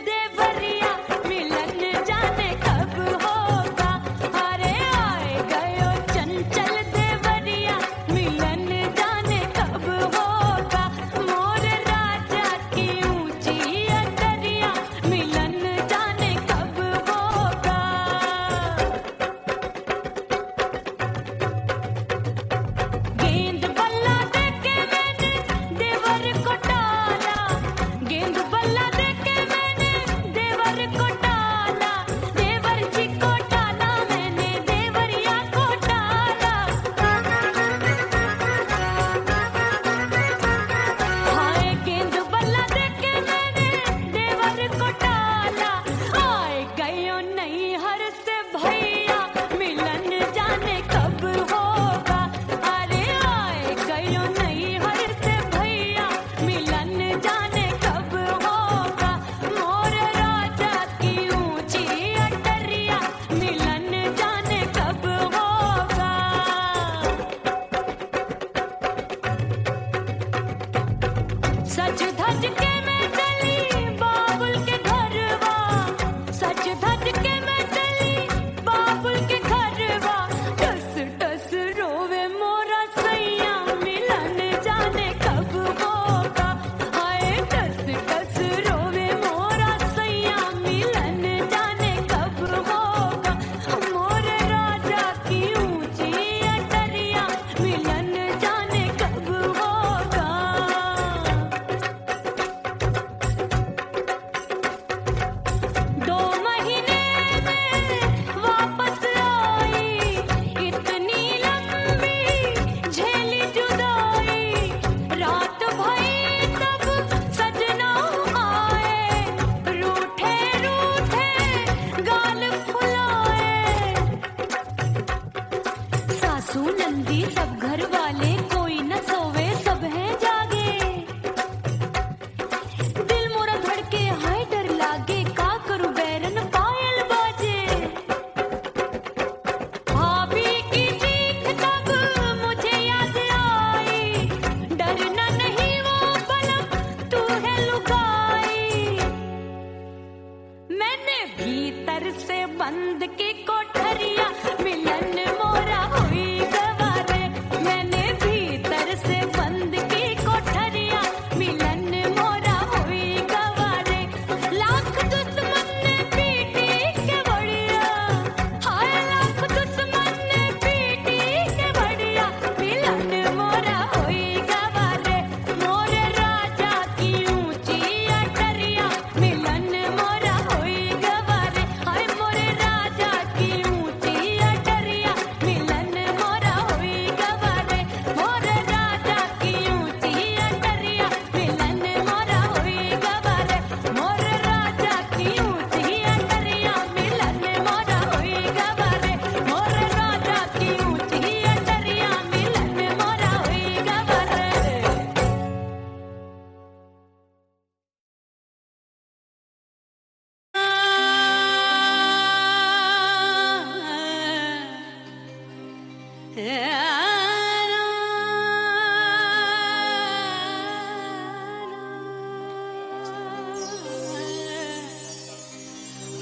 देवरिया मिलन जाने कब होगा। अरे आए गयो चंचल देवरिया मिलन जाने कब होगा। मोर राजा की ऊंची अटरिया मिलन जाने कब होगा। गेंद बल्ला देके मैंने देवर को डाला, गेंद बल्ला देके मैंने देवर को डाला, देवर जी को डाला मैंने देवरिया को डाला। हाय गेंद बल्ला देके मैंने देवर को डाला। आए गयो नैहर से भैया मिलन जाने कब होगा। अरे आए गयो नैहर से भैया मिलन जाने कब होगा। मोर राजा की ऊंची अटरिया मिलन जाने कब होगा। सज धज के मैं चली बाबुल के घरवा, सज धज के मैं चली बाबुल के घरवा। टस टस रोवे मोरा सैया मिलन जाने कब होगा। हाय टस टस रोवे मोरा सैया मिलन जाने कब होगा। मोर राजा की ऊंची अटरिया मिलन जाने कब होगा। 2 महीने में वापस आई, इतनी लंबी झेली जुदाई। रात भई तब सजना आए, रूठे रूठे गाल फुलाए। सासू नंदी सब घर वाले कोई न सोवे सब हैं जागे। दिल मोरा धड़के हाय डर लागे, का करूं बैरन पायल बाजे। भाभी की चीख तब मुझे याद आई, डरना नहीं वो पलक तू है लुगाई। मैंने भीतर से बंद की कोठरिया मिलन मोरा हुई गवारे। मैंने भीतर से बंद की कोठरिया मिलन मोरा हुई गवारे। लाख दुश्मन ने पीटी के बढ़िया, हाय लाख दुश्मन ने पीटी के बढ़िया। मिलन मोरा हुई गवारे। मोर राजा की ऊंची अटरिया मिलन मोरा हुई गवारे। हाय मोर राजा की ऊंची अटरिया मिलन मोरा हुई गवारे। मोर राजा की ऊंची अटरिया मिलन मोरा हुई गवारे। मोर राजा की ऊंची अटरिया मिलन मोरा हुई गवारे। मोर राजा की ऊंची अटरिया मिलन मोरा हुई गवारे।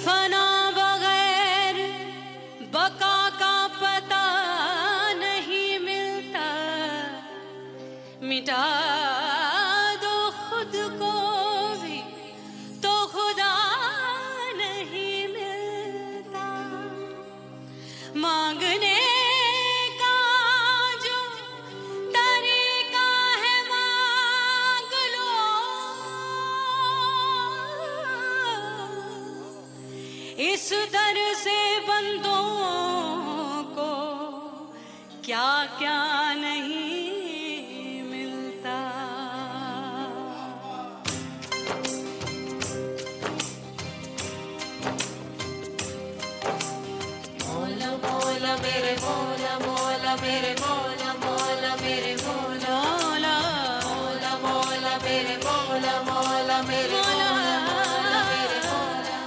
फना बगैर बका का पता नहीं मिलता। मिटा दो खुद को भी तो खुदा नहीं मिलता। मांगने का जो तरीका है मांग लो। इस दर से बंदों को क्या क्या नहीं मिलता। मौला मौला मेरे मौला मौला मेरे मौला मौला मेरे मौला मौला मौला मेरे मौला मौला मेरे मौला मेरे मौला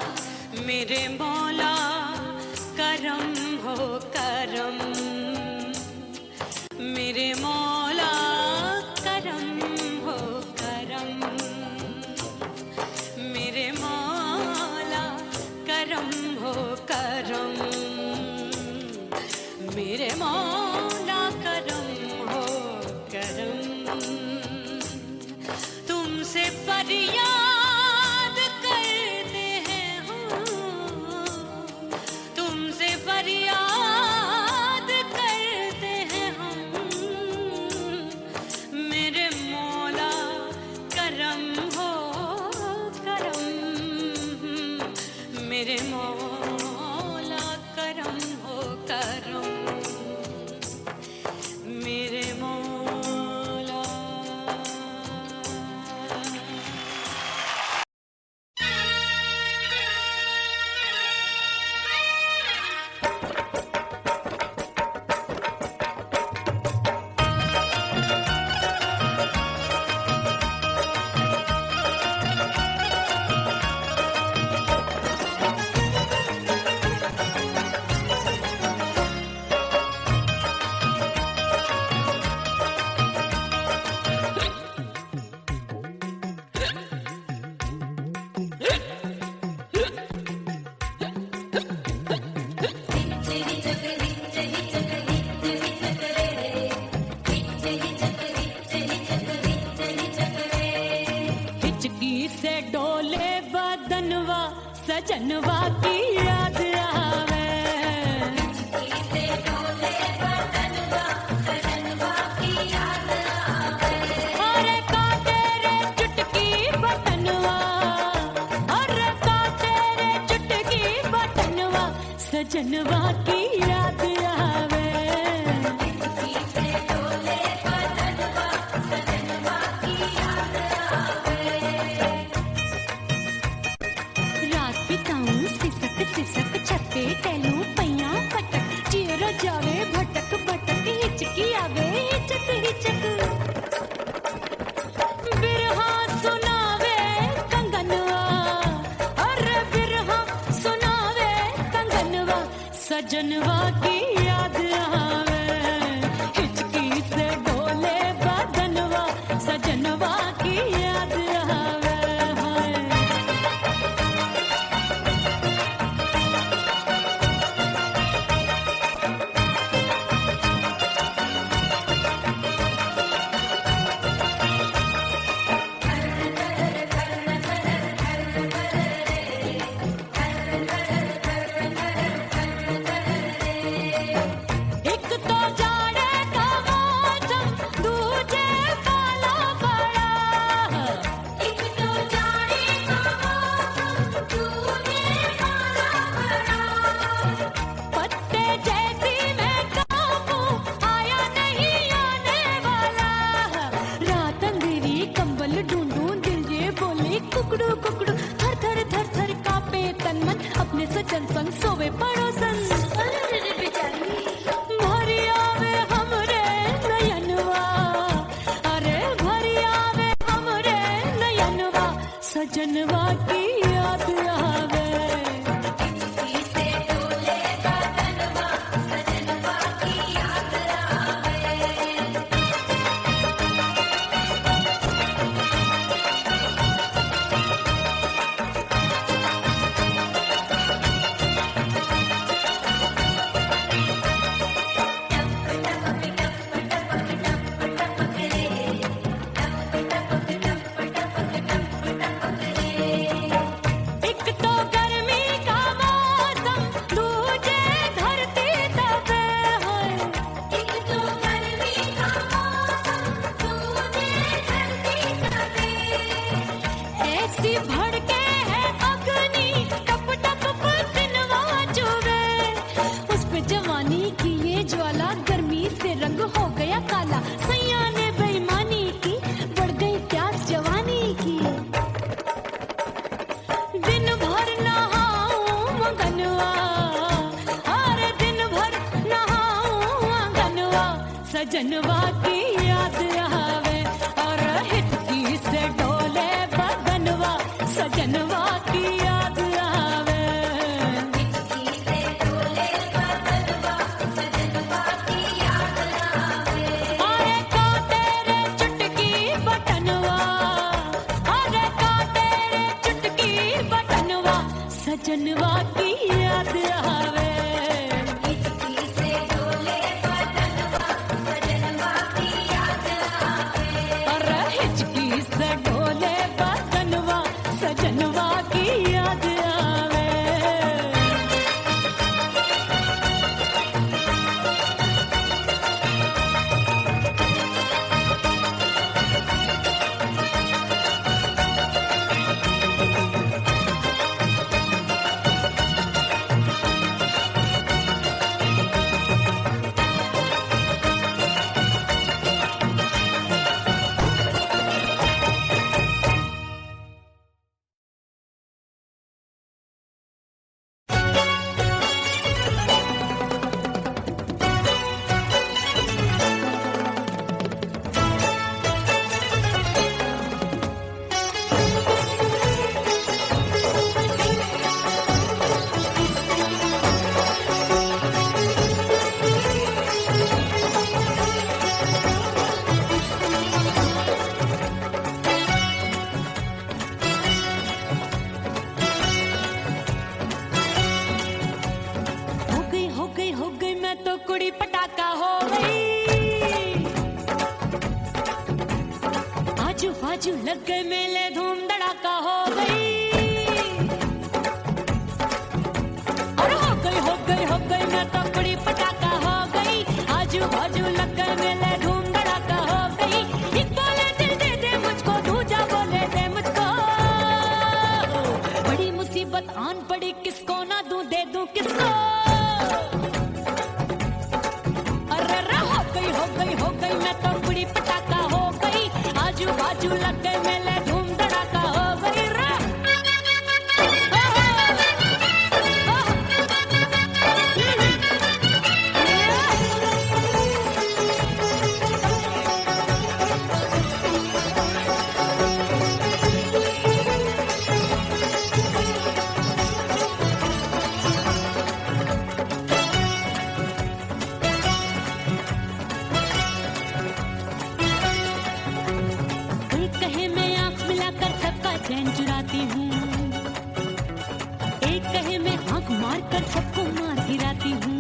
मेरे मौला करम हो करम। मेरे मौला करम हो करम। मेरे मौला डोले बदनवा सजनवा की याद आवे। हिचकी से डोले बदनवा सजनवा की याद आवे। अरे का तेरे चुटकी बटनवा, अरे का तेरे चुटकी बटनवा सजनवा की याद आवे। हिचकी से डोले बदनवा सजनवा की याद आवे। रात बिताऊं सिसक सिसक छते टैलू पैया पटक चिर जावे भटक भटक हिचकी आवे हिचक हिचक। बिरहा सुनावे कंगनवा, अरे बिरहा सुनावे कंगनवा सजनवा की याद आवे। हिचकी से डोले बदनवा सजनवा की याद आवे। एक तो जाड़े का मौसम दूजे काला पड़ा। एक तो जाड़े का मौसम दूजे काला पड़ा। पत्ते जैसी मैं कांपूं आया नहीं आने वाला। रात अंधेरी कंबल ढूंढूं दिल ये बोले कुकड़ू कुकड़ू। थर थर थर थर कांपे तन मन अपने सजन संग सोवे पड़ोसन। भरी आवे हमरे नयनवा, अरे भरी आवे हमरे नयनवा सजनवा की याद आवे। हिचकी से डोले बदनवा सजनवा की याद आवे। एक तो गर्मी का मौसम दूजे धरती दबे है। एक तो गर्मी का मौसम दूजे धरती दबे। ऐसी भड़के है अग्नि टप टप पसीनवा चुभे। उस पे जवानी की ये ज्वाला गर्मी से रंग हो गया काला। सैया ने बेईमानी की बढ़ गई प्यास जवानी की। दिन भर नहाऊं आंगनवा, अरे दिन भर नहाऊं आंगनवा सजनवा की याद आवे। और हिचकी से डोले बदनवा सजनवा की याद आवे। हिचकी से डोले बदनवा सजनवा की याद आवे। अरे का तेरे चुटकी बटनवा, अरे का तेरे चुटकी बटनवा सजनवा की याद आवे। हिचकी से डोले बदनवा सजनवा की याद आवे। अरे हिचकी से डोले बदनवा सजनवा की याद आन पड़ी किसको ना दूं दे दूं किसको। अरे रे हो गई मैं तो बड़ी पटाखा हो गई। आजू बाजू लग गए मेले धूम धड़ाका हो गई रे। चैन चुराती हूँ, एक कहे मैं आंख मार कर सबको मार गिराती हूँ।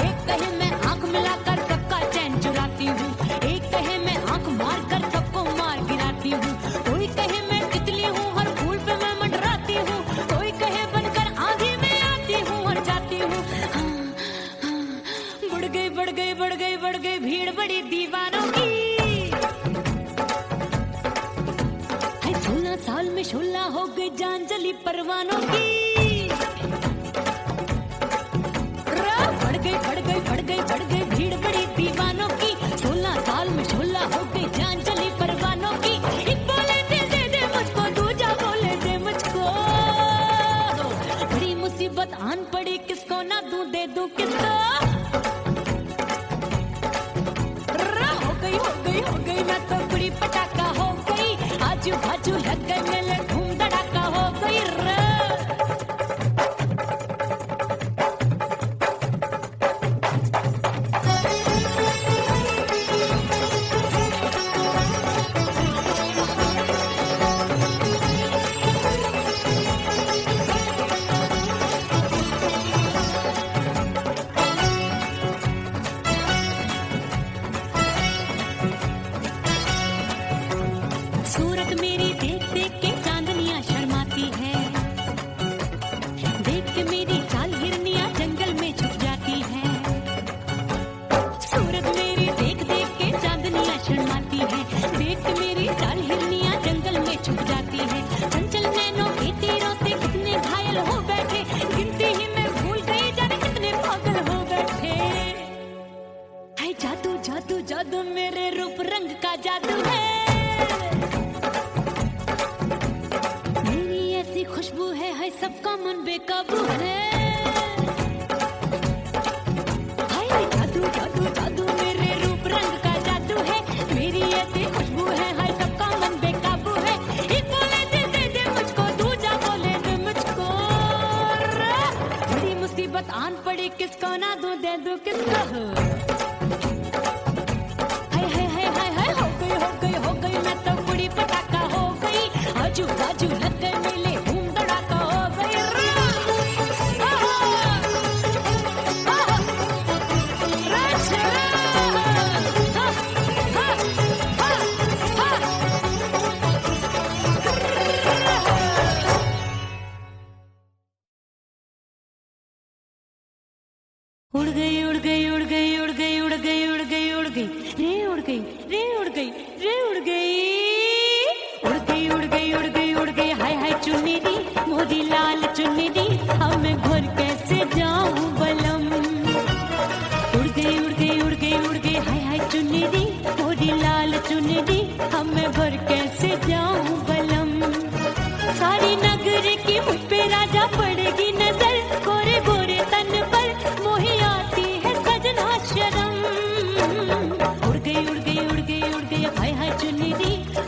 एक कहे मैं आंख मिलाकर सबका चैन चुराती हूँ, एक कहे मैं आंख मार कर सबको मार गिराती हूँ। कोई कहे मैं तितली हूँ, हर फूल पे मैं मंडराती हूँ। कोई कहे बनकर आंधी में आती हूँ और जाती हूँ। बढ़ गई भीड़ बड़ी दीवानों की। 16 साल में शोला हो गई जान जली परवानों की। बढ़ गई भीड़ बड़ी दीवानों की। 16 साल में शोला हो गई जान जली परवानों की। एक बोले दे मुझको, दूजा बोले दे मुझको। बड़ी मुसीबत आन पड़ी किसको ना दूं दे दूं किसको। हो गई मैं तो बड़ी पटाखा हो गई। आजू बाजू लग गए मेले धूम धड़ाका हो गई रे। सूरत मेरी देख देख के चांदनियां शर्माती है। देख के मेरी चाल हिरनियां जंगल में छुप जाती है। सूरत मेरी देख देख के चांदनियां शर्माती है। देख के मेरी चाल हिरनियां जंगल में छुप जाती है। चंचल नैनों के तीरों से कितने घायल हो बैठे। गिनती ही मैं भूल गई जाने कितने पागल हो बैठे। है जादू जादू जादू मेरे रूप रंग का जादू है। खुशबू है सबका मन बेकाबू है। हाय जादू जादू जादू मेरे रूप रंग का जादू है। मेरी ऐसी खुशबू है हाय सबका मन बेकाबू है। एक बोले दे मुझको, दूजा बोले दे मुझको। बड़ी मुसीबत आन पड़ी किसको ना दूं दे दूं किसको। हाय हो गई मैं तो बड़ी पटाखा हो गई। आजू बाजू लग गए मेले धूम धड़ाका हो गई रे। उड़ गई उड़ गई उड़ गई उड़ गई उड़ गई उड़ गई उड़ गई रे उड़ गई रे उड़ गई रे उड़ गई उड़ गई उड़ गई उड़ गई उड़ गई। हाय हाय चुन्नी मोरी लाल चुन्नी अब मैं घर कैसे जाऊं बलम। उड़ गई उड़ गई उड़ गई उड़ गई हाय हाय चुन्नी मोरी लाल चुन्नी अब मैं घर कैसे जाऊं बलम। सारी नगर की मुझ पे राजा पड़ेगी नजर। गोरे गोरे तन पर मोही आती है सजना शर्म। उड़ गई उड़ गई उड़ गई उड़ गई हाय हाय चुन्नी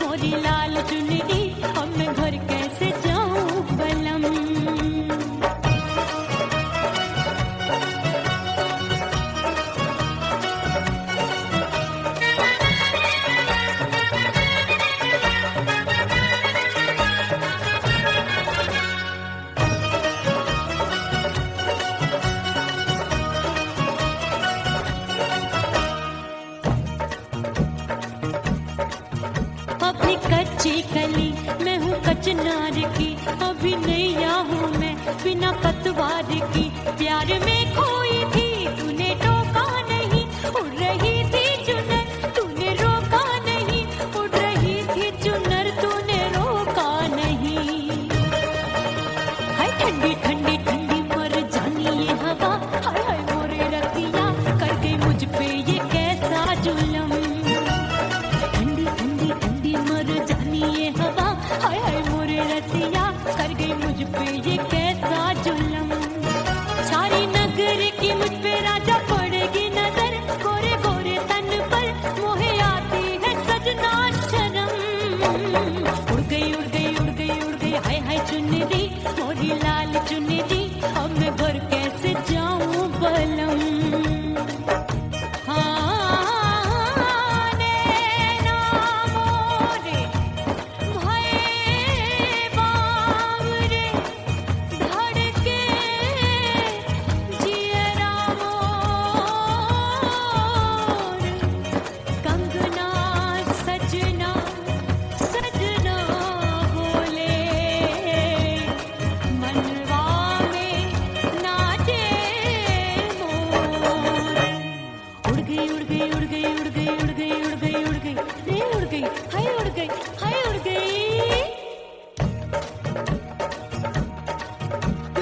मोरी लाल चुन्नी अब मैं घर कैसे जाऊं बलम। अपनी कच्ची कली मैं हूँ कचनार की। अभी नैया हूँ मैं बिना पतवार की। प्यार में खोई थी तूने टोका नहीं। उड़ रही थी चुनर तूने रोका नहीं। उड़ रही थी चुनर तूने रोका नहीं। चुनरी मोरी लाल चुनरी, अब मैं घर कैसे जाऊं बलम। हाँ नैना मोरे भये बावरे, धड़के जियरा मोर, कंगना सजना सजना बोले, मनवा में नाचे मोर। उड़ गई उड़ गई उड़ गई उड़ गई उड़ गई उड़ गई उड़ गई रे उड़ गई, हाय उड़ गई, हाय उड़ गई।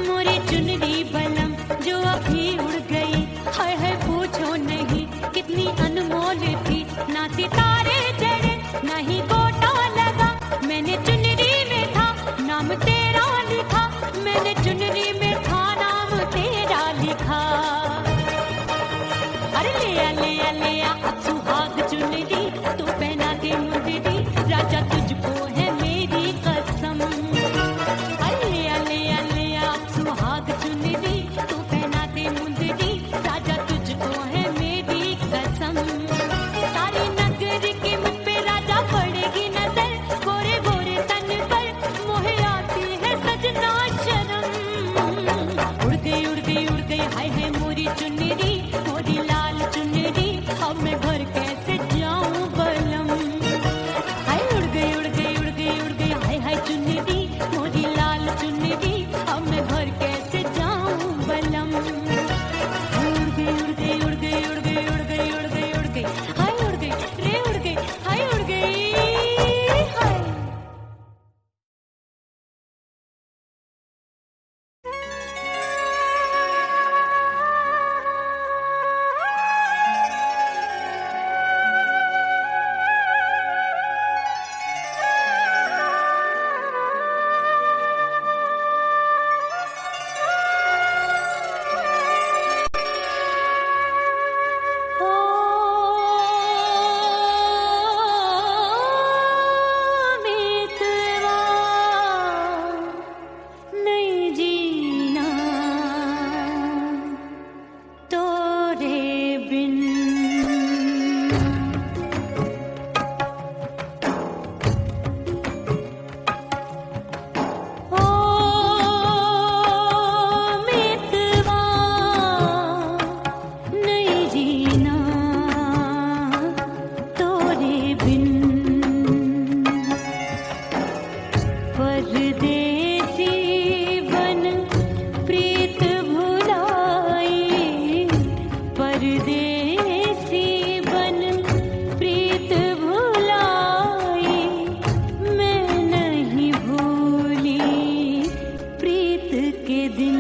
मोरी चुनरी बलम जो अभी उड़ गई, हाय हाय पूछो नहीं कितनी अनमोल थी। ना सितारे चढ़े ना ही गोटा लगा, मैंने चुनरी में था नाम तेरा लिखा, मैंने चुनरी में था नाम तेरा लिखा। अरे ले आ अब सुहाग चुनरी, तू पहना के मुंदरी, राजा तुझको है मेरी कसम। अरे ले आ अब सुहाग चुनरी, तू पहना के मुंदरी, राजा तुझको है मेरी कसम। सारी नगर की मुझ पे राजा पड़ेगी नजर, गोरे गोरे तन पर मोहे आती है सजना शर्म। उड़ गई उड़ गई उड़ गई हाय हाय मोरी चुनरी, मोरी लाल चुनरी, अब मैं घर कैसे जाऊं बलम। हाय उड़ गई उड़ गई उड़ गई उड़ गई हाय हाय चुनरी, मोरी लाल चुनरी, अब मैं घर कैसे जाऊं बलम। उड़ गई उड़ गई उड़ गई उड़ गई उड़ गई उड़ गई उड़ गई, हाय उड़ गई रे उड़ गई, हाय उड़ गई हाय। ओ मितवा नहीं जीना तोरे बिन। ओ मितवा नहीं जीना तोरे बिन, परदेसी बन प्रीत भुलाई, परदेसी बन प्रीत भुलाई, मैं नहीं भूली प्रीत के दिन।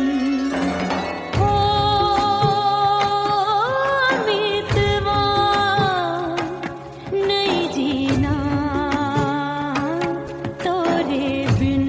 ओ मितवा नहीं जीना तोरे बिन।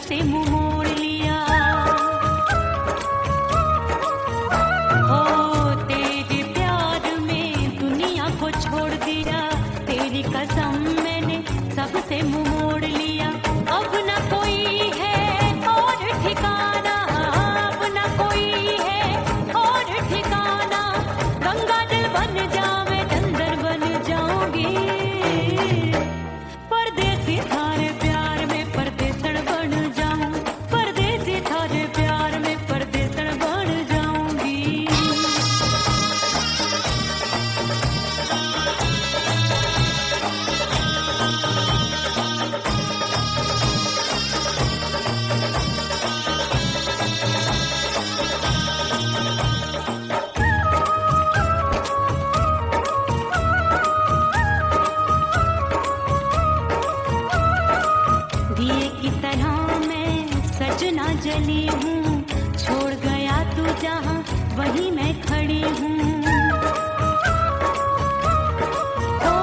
से मुंह मोड़ लिया। हो तेरे प्यार में दुनिया को छोड़ दिया, तेरी कसम मैंने सबसे मुंह मोड़ लिया। अब न कोई है और ठिकाना, अब न कोई है और ठिकाना। गंगा जल बन जावे चंदर बन जाऊंगी, परदेसी थारे प्यार में परदेसण बन जाऊं, परदेसी थारे प्यार में परदेसण बन जाऊंगी। दिए की तरह मैं सजना जली हूँ, छोड़ गया तू जहाँ वहीं मैं खड़ी हूँ। ओ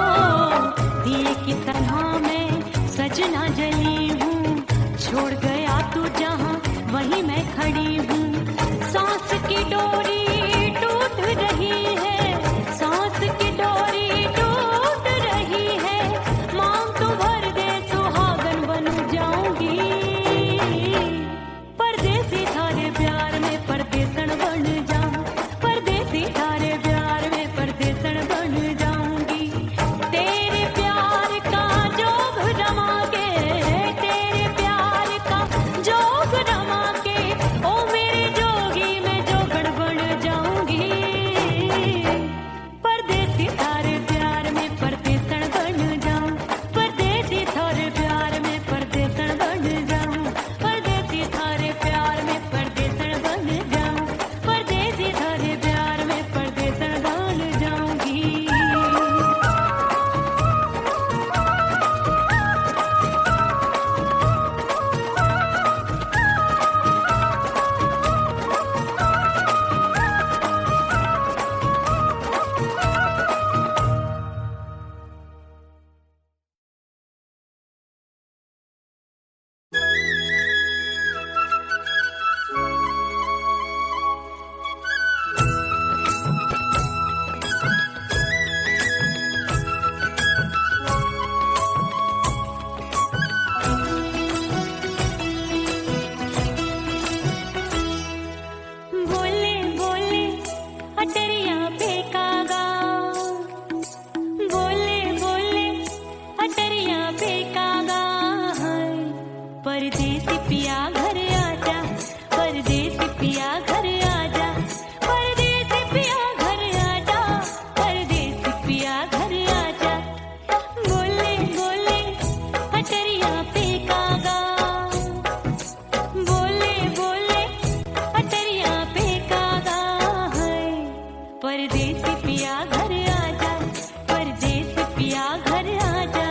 दिए की तरह मैं सजना जली हूँ, छोड़ गया तू जहाँ वहीं मैं खड़ी हूँ। सांस की डोरी टूट रही है, सांस की डोरी टूट रही है। मांग तू भर दे सुहागन बन जाऊंगी, परदेसी थारे प्यार में परदेसण बन जाऊं, परदेसी थारे प्यार में परदेसण बन जाऊंगी। तेरे प्यार का जोग रमा के, तेरे प्यार का जोग रमा के, ओ मेरे जोगी मैं जोगड़ बन जाऊंगी, परदेसी थारे प्यार में परदेसण बन जाऊं, परदेसी थारे प्यार में परदेसण बन जाऊं, परदेसी थारे प्यार में परदेसण बन जाऊं, परदेसी थारे प्यार में परदेसण बन जाऊंगी। बोले बोले अटरिया फेंकागा, बोले बोले अटरिया फेंकागा। परदेसी पिया घर आजा, परदेसी पिया घर आजा, परदेसी पिया घर आजा, परदेसी पिया घर आजा। बोले बोले अटरिया फेंकागा, बोले बोले अटरिया फेंकागा है। परदेसी पिया घर आजा, परदेसी पिया घर आजा।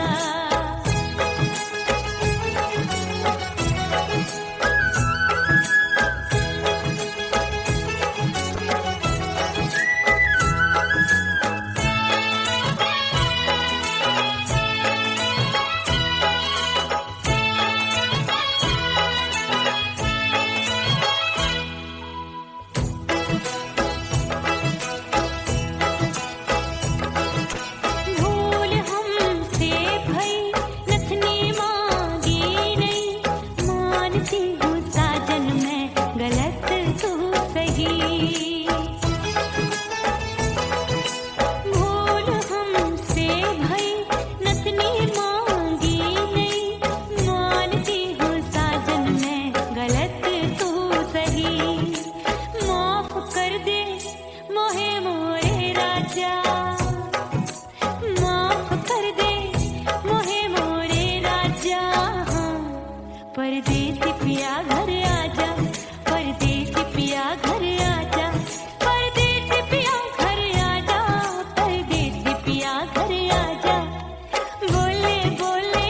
भूल हमसे भई नथनी मांगी नहीं, मानती हूँ साजन मैं गलत तू सही। भूल हमसे भई नथनी मांगी नहीं, मानती हूँ साजन मैं गलत तू सही। माफ कर दे मोहे मोरे राजा, माफ कर दे मोहे मोरे राजा। परदेसी पिया घर आजा, परदेसी पिया घर आजा, परदेसी पिया घर आजा, परदेसी पिया घर आजा। बोले बोले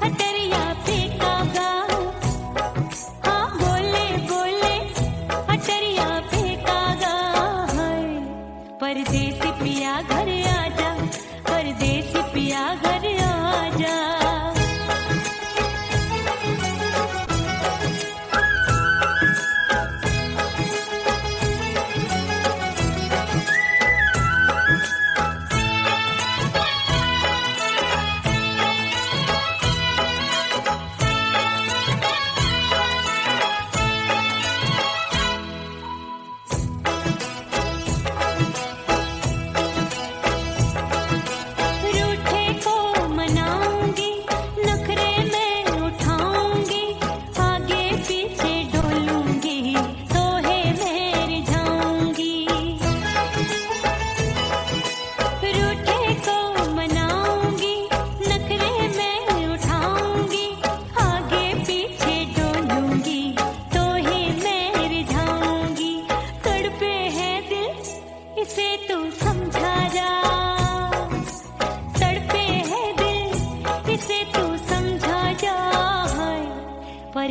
अटरिया फेंकागा, हाँ बोले बोले अटरिया फेंकागा है। परदेसी पिया घर आजा, परदेसी पिया घर आजा।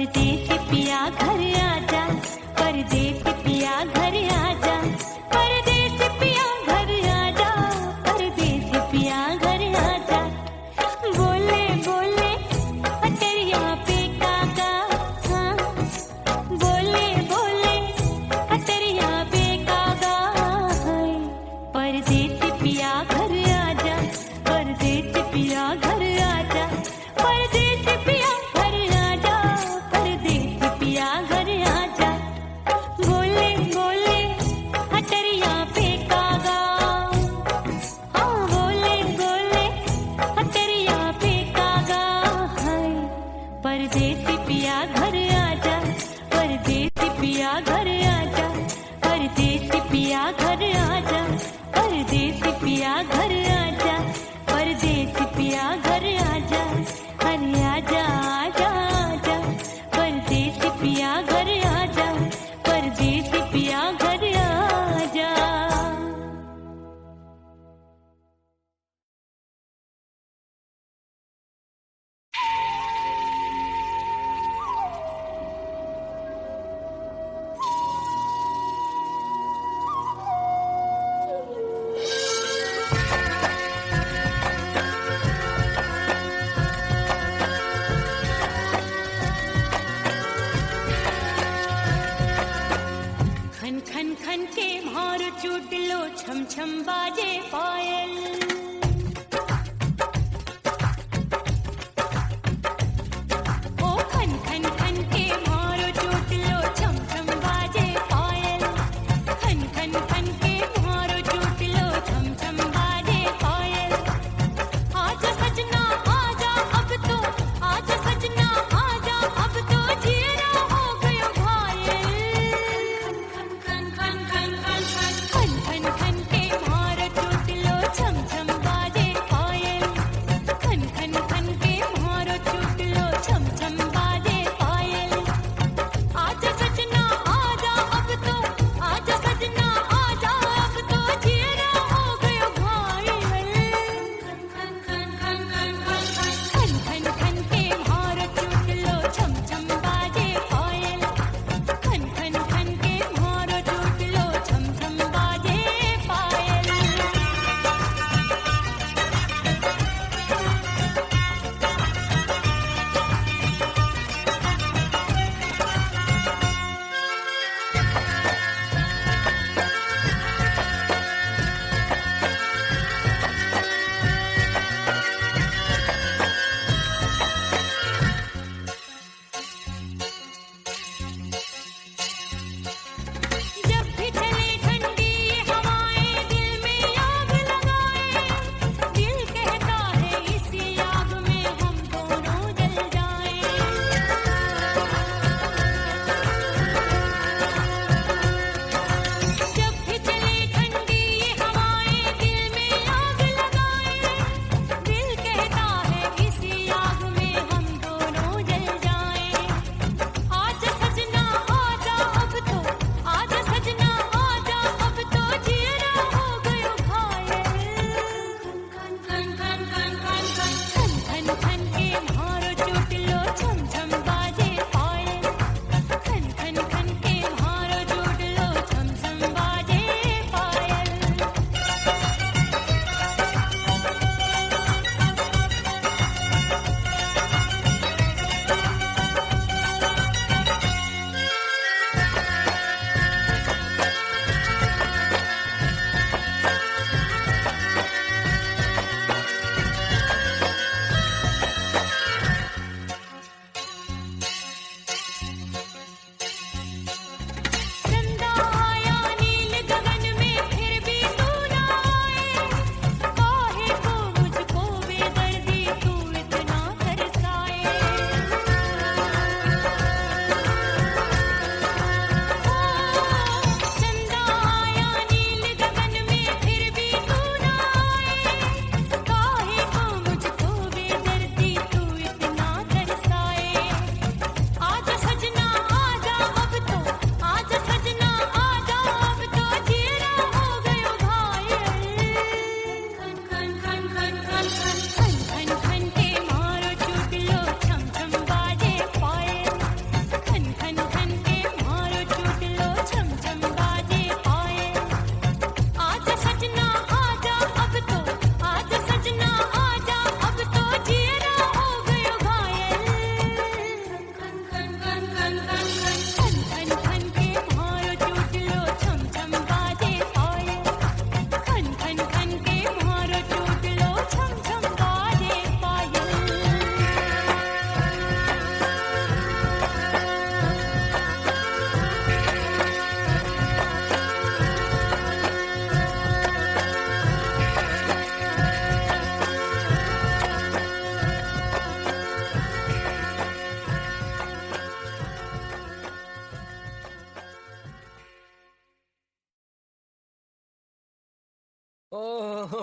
परदेसी पिया घर आजा, परदेसी पिया घर आजा, परदेसी पिया घर आजा, परदेसी पिया घर आजा। बोले बोले अटरिया पे काका, हाँ बोले बोले अटरिया पे काका, परदेसी पिया घर आजा, परदेसी पिया घर आजा, परदेसी पिया घर आजा, परदेसी पिया घर आजा। बोले बोले अटरिया पे कागा, हाँ बोले बोले अटरिया पे कागा, हाय परदेसी पिया घर आजा, परदेसी पिया घर आजा, परदेसी पिया घर आजा, परदेसी पिया घर आजा, परदेसी पिया घर आजा, अरे आजा आजा आजा, परदेसी पिया घर आजा, परदेसी पिया घर आजा।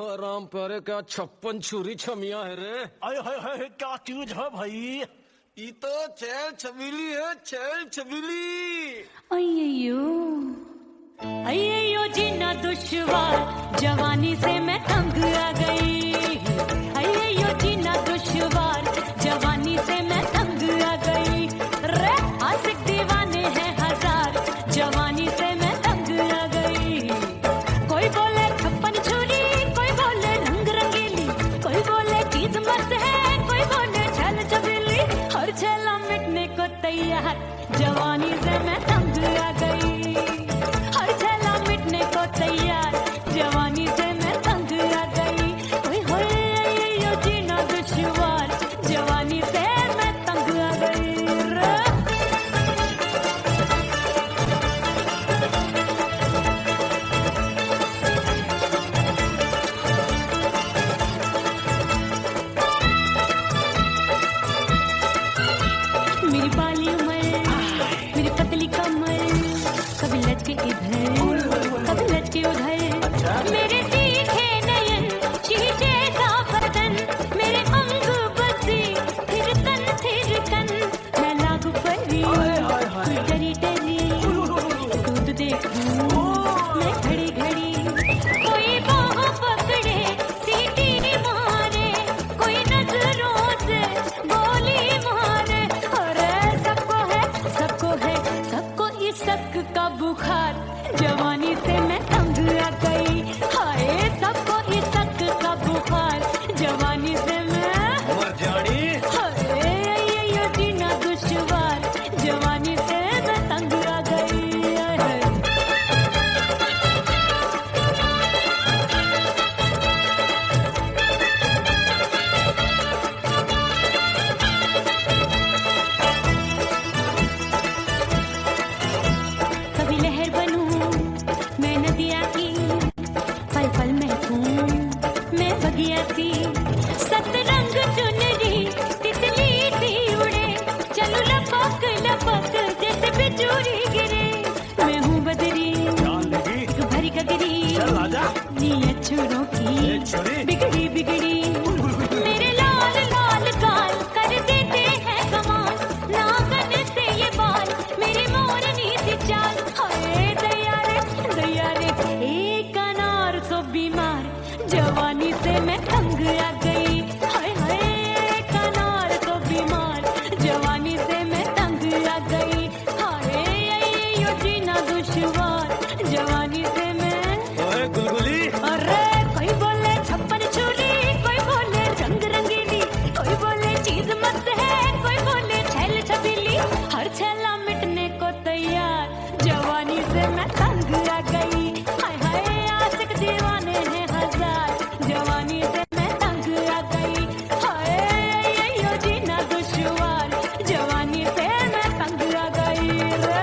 आराम प्यारे क्या 56 छुरी छमिया है रे। आय हाय हाय क्या चीज है भाई? ये तो चैल छबीली है, चैल छबीली। अय्यो अय्यो जीना दुश्वार, जवानी से मैं तंग आ गई। अय्यो जीना दुश्वार, जवानी से मैं तंग आ गई। रे आशिक दीवाने हैं हजार, जवानी से मैं तंग आ गई। कोई बोले 56 छुरी, कोई बोले रंग रंगीली, कोई बोले चीज मस्त है, कोई बोले छल छबीली। हर छेला मिटने को तैयार, जवानी से मैं तंग आ गई। हर छेला मिटने को तैयार, जवानी से मैं तंग आ गई। ओए होए यो जीना दुश्वार, जवानी से मैं तंग आ गई रे। मेरी बाली उमर, मेरी पतली कमर, कभी लचके इधर, कभी लचके उधर। मेरे तीखे नयन, शीशे का बदन, मेरे अंग बसे थिरकन थिरकन। मैं लागू परी, डरी डरी, दूध देखूं मैं घड़ी घड़ी। कोई बाहों पकड़े, सीटी मारे, कोई नजरों से गोली मारे। अरे सबको है, सबको है, सबको इस शक का बुखार, जवानी से मैं तंग आ गई। हाय सबको इस शक का बुखार, जवानी से मैं मर जानी। हाय ये जीना दुश्वार, जवानी से मैं तंग आ गई। हाय। कभी लहर बनूं मैं नदिया की, पल पल महकूं मैं बगिया सी। सतरंग चुनरी तितली सी उड़े, चलो लपक लपक जैसे बिजली गिरे। मैं हूँ बदरी जान लगी? भरी गगरी, चल आजा। नीयत छुरों ये की छुरी? बिगड़ी बिगड़ी। मेरे लाल लाल गाल कर देते हैं कमाल, नागन से ये बाल मेरी मोरनी सी चाल। हाय दया रे एक अनार सो बीमार, जवानी से मैं तंग आ गई। हाय हाय एक अनार सो बीमार, जवानी से मैं तंग आ गई। हाय यो जीना दुश्वार, जवानी से मैं। ओए गुलगुली, अरे कोई बोले 56 छुरी, कोई बोले रंग रंगीली, कोई बोले चीज मस्त है, कोई बोले छल छबीली। हर छेला मिटने को तैयार, जवानी से मैं तंग आ गई। हाय हाय आशिक दीवाने हैं हजार, जवानी से मैं तंग आ गई। हाय यो जीना दुश्वार, जवानी से मैं तंग आ गई रे।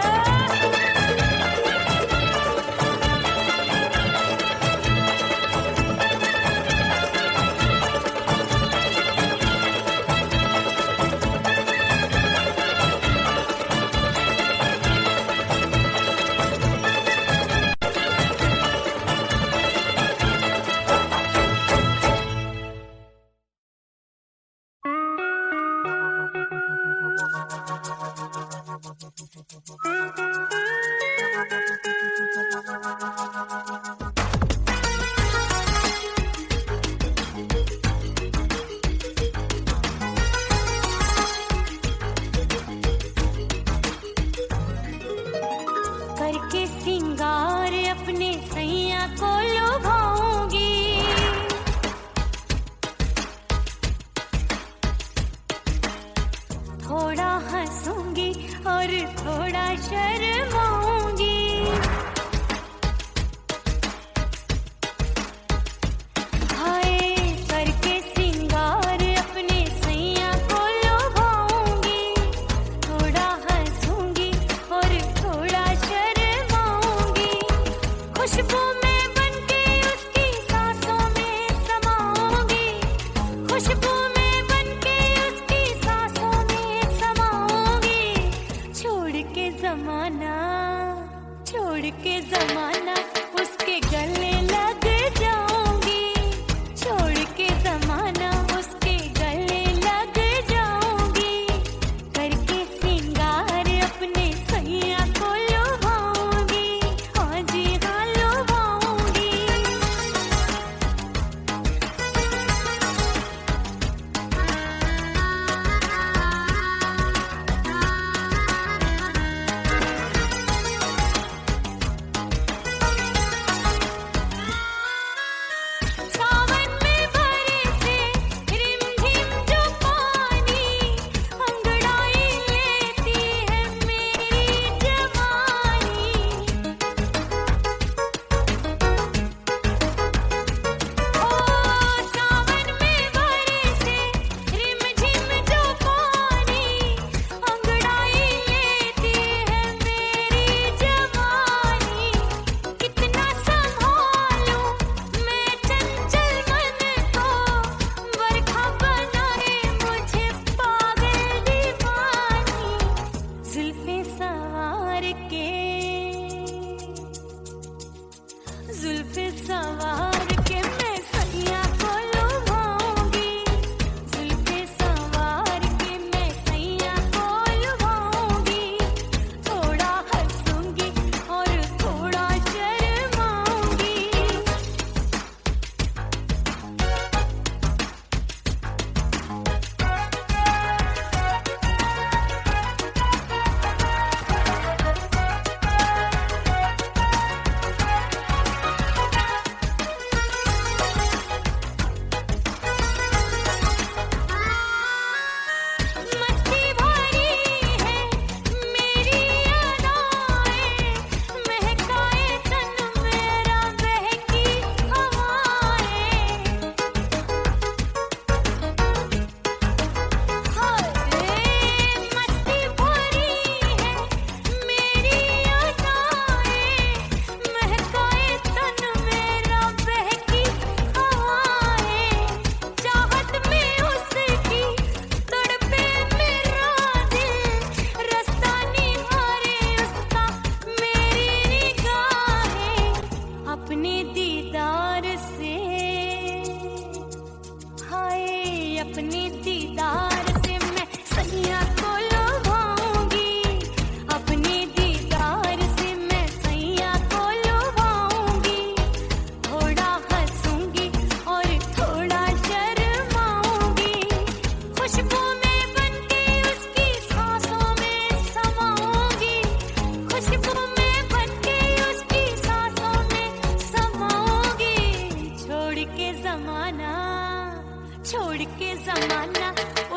करके सिंगार अपने सैया को लुभाऊंगी, थोड़ा हंसूंगी और थोड़ा शर्माऊंगी। हाय करके सिंगार अपने सैया को लुभाऊंगी, थोड़ा हंसूंगी और थोड़ा शर्माऊंगी। खुशबू में बनके उसकी सांसों में समाऊंगी, खुशबू में बनके उसकी सांसों में समाऊंगी। छोड़ के जमाना अपने दीदार से मैं सैया को लुभाऊंगी, अपने दीदार से मैं सैया को लुभाऊंगी। थोड़ा हंसूंगी और थोड़ा शर्माऊंगी, खुशबू में बनके उसकी सांसों में समाऊंगी, खुशबू में बनके उसकी सांसों में समाऊंगी। छोड़ के जमाना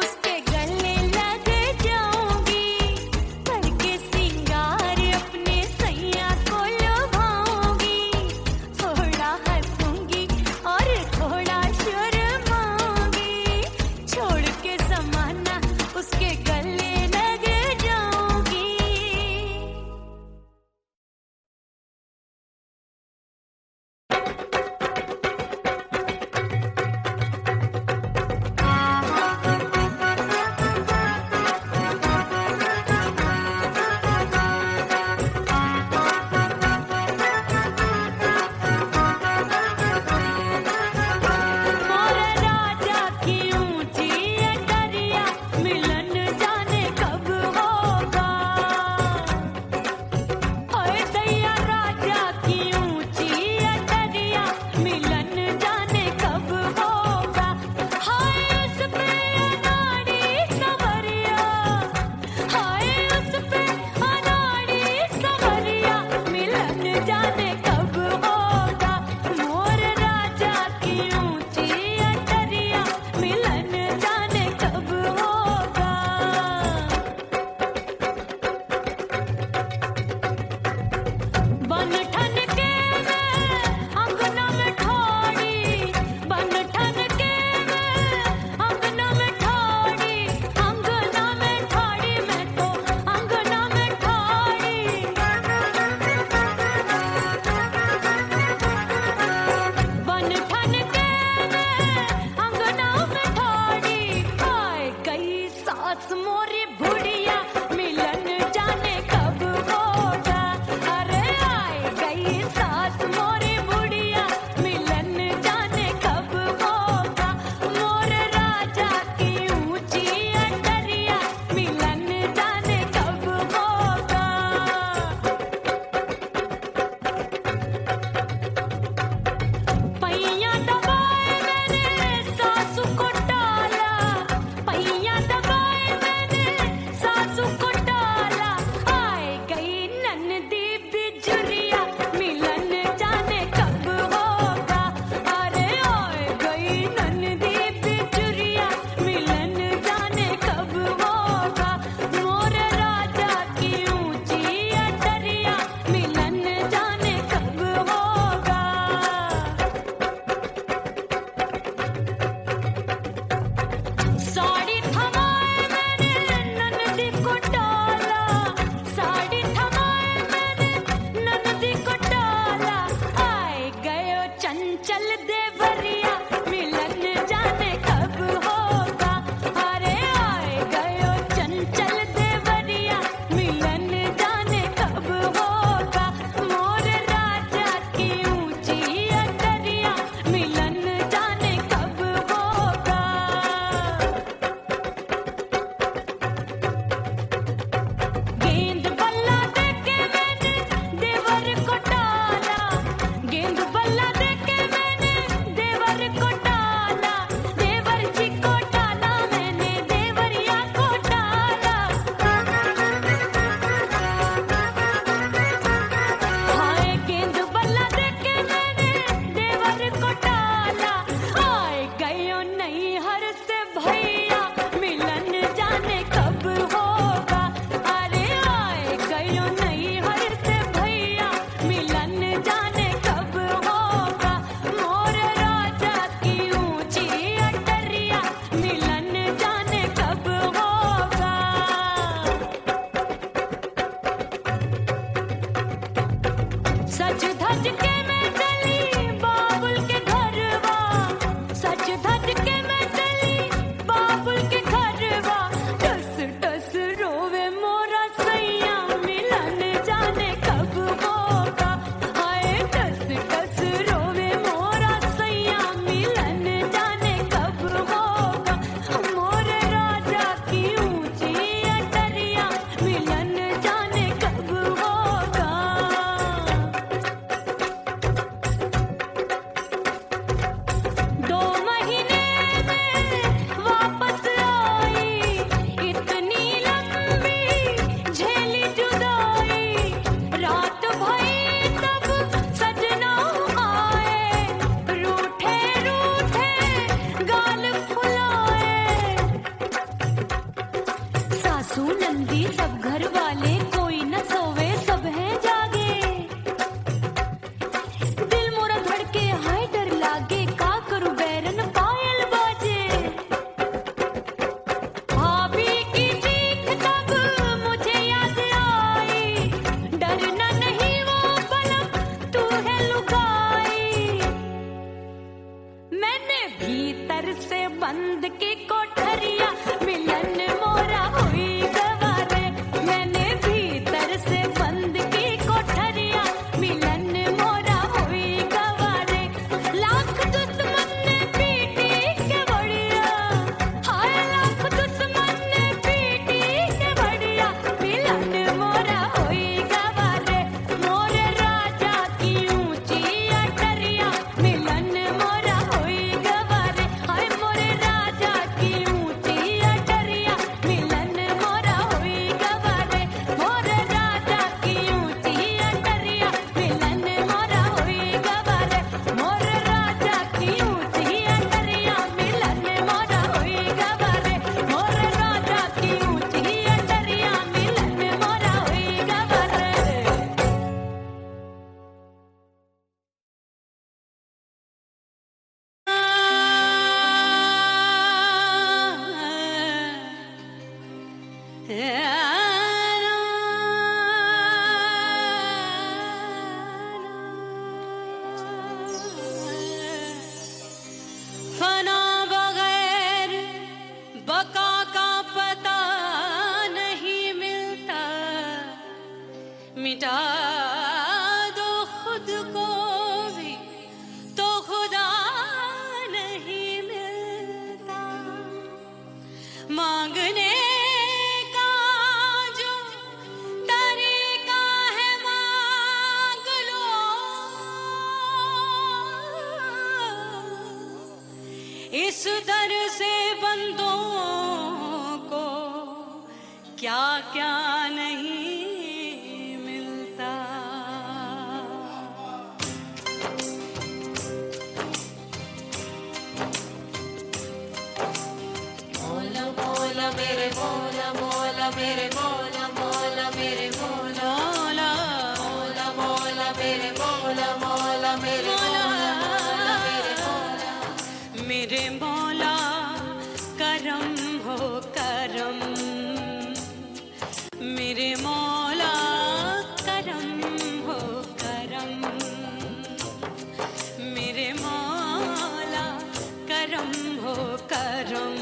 उसके गले लग जाऊंगी, करके सिंगार अपने सैया को लुभाऊंगी। थोड़ा हंसूंगी और थोड़ा शर्माऊंगी, छोड़ के जमाना उसके गले लग जाऊंगी। भीतर से बंद की कोठरिया मिलन मोरा हुई गवारे मैंने भीतर से बंद की कोठरिया मिलन मोरा हुई गवारे लाख दुश्मन ने पीटी के बढ़िया हाय लाख दुश्मन ने पीटी के बढ़िया मिलन मोरा हुई गवारे मोरे राजा की ऊंची अटरिया मिलन मोरा हुई गवारे हाय मोरे राजा की ऊंची अटरिया मिलन मोरा हुई गवारे मोरे राजा की ऊंची अटरिया मिलन मोरा हुई गवारे मोरे राजा की ऊंची अटरिया मिलन मोरा हुई गवारे मोरे राजा की ऊंची अटरिया मिलन मोरा हुई गवारे फना बगैर बका का पता नहीं मिलता मिटा दो खुद को भी तो खुदा नहीं मिलता मांगने का जो तरीका है मांग लो इस दर से बंदों को क्या क्या नहीं मिलता मौला मौला मेरे मौला मौला मेरे मौला मौला मेरे मौला मौला मौला मेरे मौला मौला मेरे मौला मेरे मौला मेरे मौला करम हो करम मेरे मौला करम हो करम मेरे मौला करम हो करम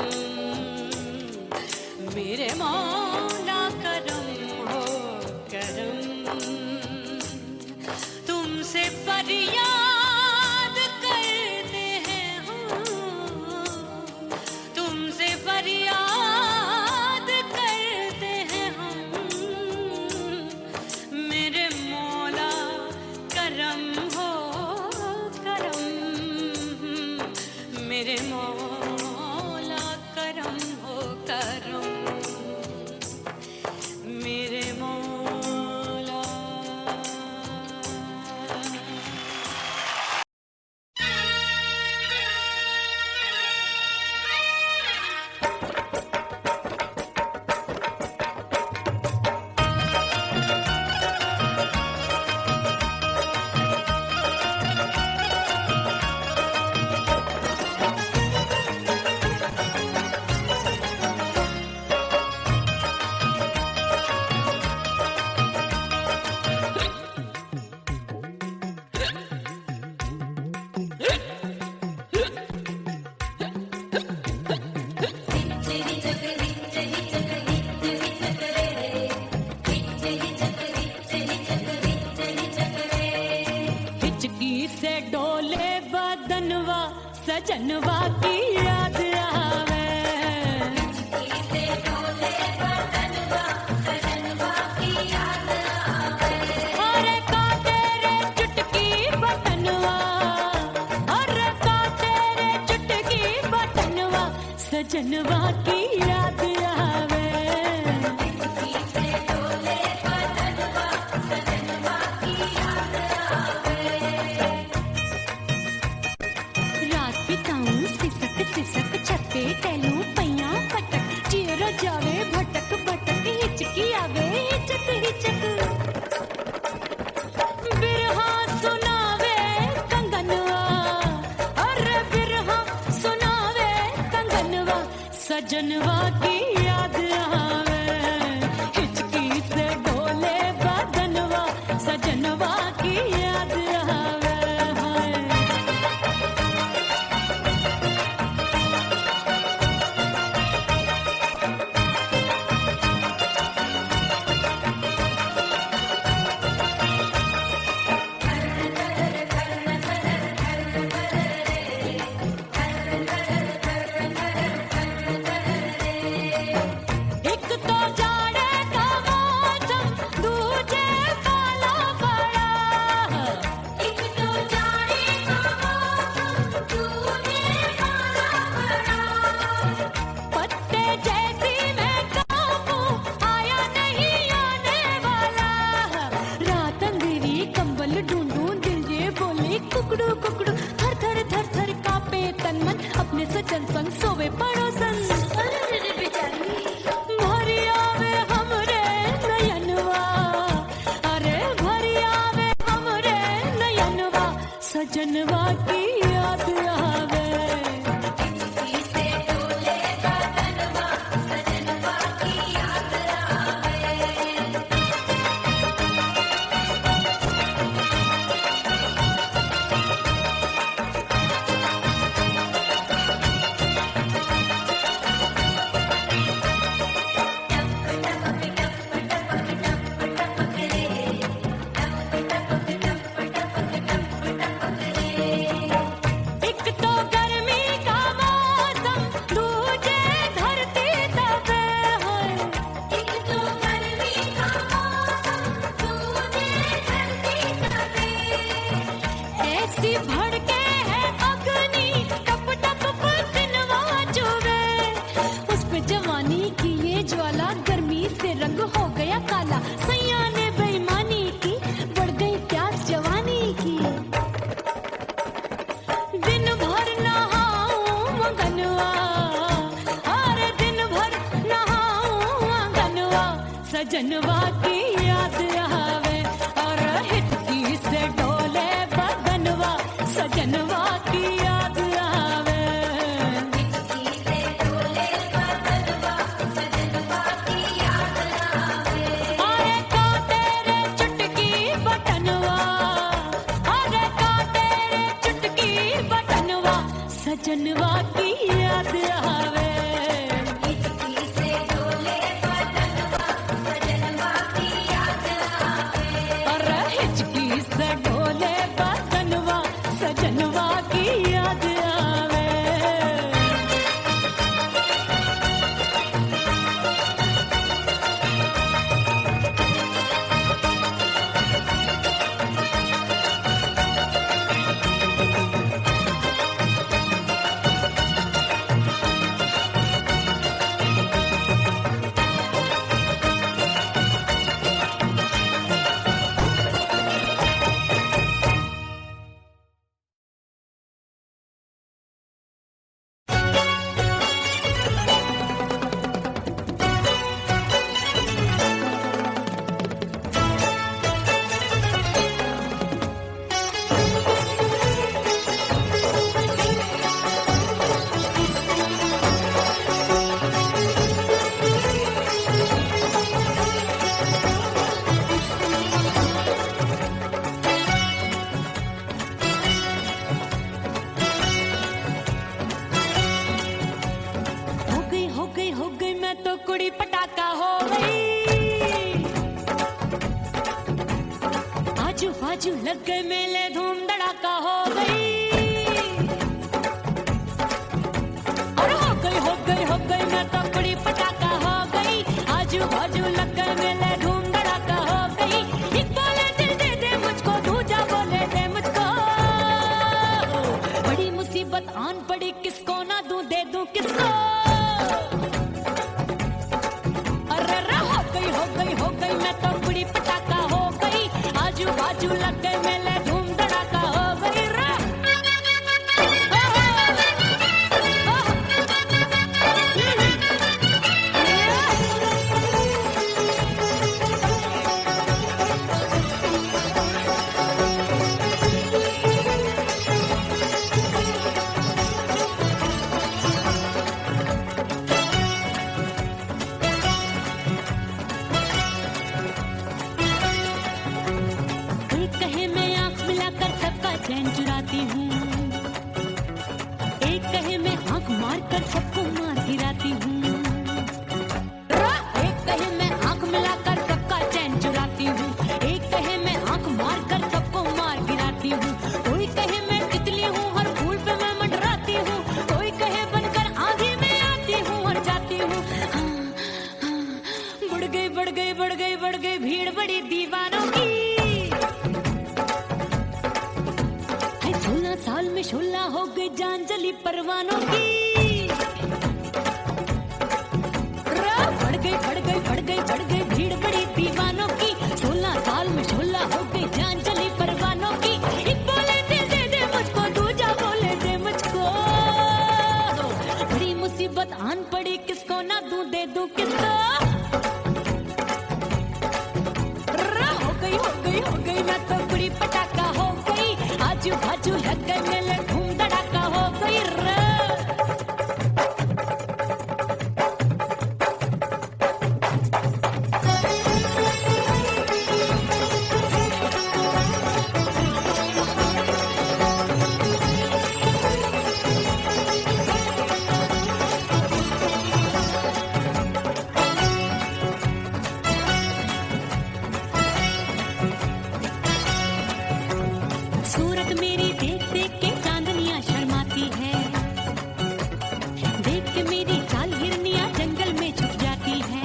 मेरे मौला करम हो करम तुमसे फरियाद करते हैं हम तुमसे फरियाद करते हैं हम मेरे मौला करम हो करम मेरे मौला करम हो करम मेरे मौला हिचकी से डोले बदनवा सजनवा की याद आवे अरे का तेरे चुटकी बटनवा अरे का तेरे चुटकी बटनवा सजनवा की याद आवे रात बिताऊं सिसक सिसक छते टैलू पैया पटक चेहरा जावे भटक भटक हिचकी आवे हिचक हिचक बिरहा सुनावे कंगनवा अरे बिरहा सुनावे कंगनवा सजनवा की याद आवे हिचकी से डोले बदनवा सजनवा की याद आवे हाय सजन संग सोवे पड़ोसन भरी आवे हमरे नयनवा अरे भरी आवे हमरे नयनवा सजनवा की याद आवे से डोले बदनवा सजनवा की याद आवे एक तो गर्मी का मौसम दूजे धरती दबे है एक तो गर्मी का मौसम दूजे धरती दबे ऐसी भड़के है अग्नि टप टप पसीनवा चुभे उस पे जवानी की ये ज्वाला गर्मी से रंग हो गया काला सैया ने बेईमानी की बढ़ गई प्यास जवानी की दिन भर नहाऊं मगनवा अरे दिन भर नहाऊं मगनवा सजनवा की याद आवे और हिचकी से डोले बदनवा सजनवा की याद आवे हिचकी से डोले बदनवा सजनवा की याद आवे अरे का तेरे चुटकी बटनवा अरे का तेरे चुटकी बटनवा सजनवा की याद आवे हिचकी से डोले बदनवा सजनवा की याद आवे अरे हिचकी से डोले बदनवा सजनवा की याद आवे हो गई मैं तो कुड़ी पटाखा हो गई आजू बाजू लग गए मेले धूम धड़ाका हो गई और हो गई मैं तो कुड़ी पटाखा हो गई आजू बाजू लग गए मेले धूम धड़ाका हो गई एक बोले दिल दे दे मुझको दूजा बोले दे मुझको बड़ी मुसीबत आन पड़ी किसको ना दूं दे दूं किसको हो गई मैं तो बुरी पटाखा हो गई आजू बाजू लग गए मेले धूम धड़ाका हो गई चैन चुराती हूँ एक कहे मैं आंख मार कर सबको मार गिराती हूँ एक कहे मैं आंख मिलाकर सबका चैन चुराती हूँ एक कहे मैं आंख मार कर सबको मार गिराती हूँ कोई कहे मैं तितली हूँ हर फूल पे मैं मंडराती हूँ कोई कहे बनकर आगे मैं आती हूँ और जाती हूँ बढ़ गई भीड़ बड़ी दीवानों की 16 साल में शोला हो गई जान जली परवानों की बढ़ गई भीड़ बड़ी दीवानों की 16 साल में शोला हो गई जान जली परवानों की एक बोले दिल दे दे मुझको दूजा बोले दे मुझको मुसीबत आन पड़ी, किसको ना दूं दे दूं किसको। हो गई मैं तो बुरी पटाखा हो गई, आजू बाजू लग गए मेले धूम धड़ाका हो गई रे। सूरत मेरी देख देख के चांदनियां शर्माती है, देख के मेरी चाल हिरनियां जंगल में छुप जाती है।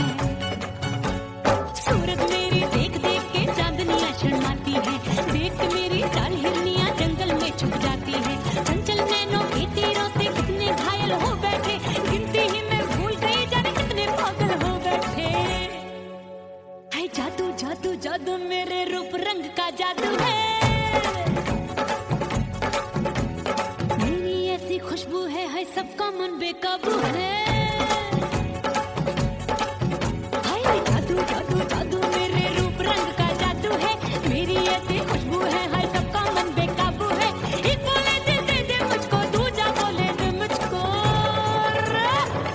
सूरत मेरी देख देख के चांदनियां शर्माती है, देख के मेरी चाल हिरनियां जंगल में छुप जाती है। चंचल नैनों के तीरों से कितने घायल हो बैठे, गिनती ही मैं भूल गई जाने कितने पागल हो बैठे। है जादू जादू जादू मेरे रूप रंग का जादू है, खुशबू है सबका मन बेकाबू है। हाय जादू जादू जादू मेरे रूप रंग का जादू है, मेरी ऐसी खुशबू है हाय सबका मन बेकाबू है। एक बोले दे दे मुझको, दूजा बोले दे मुझको।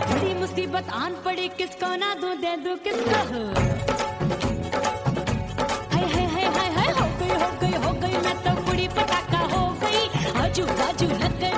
बड़ी मुसीबत आन पड़ी, किसको ना दूं दे दूं किसको। हाय हो गई मैं तो बुरी पटाखा हो गई, आजू बाजू लग गए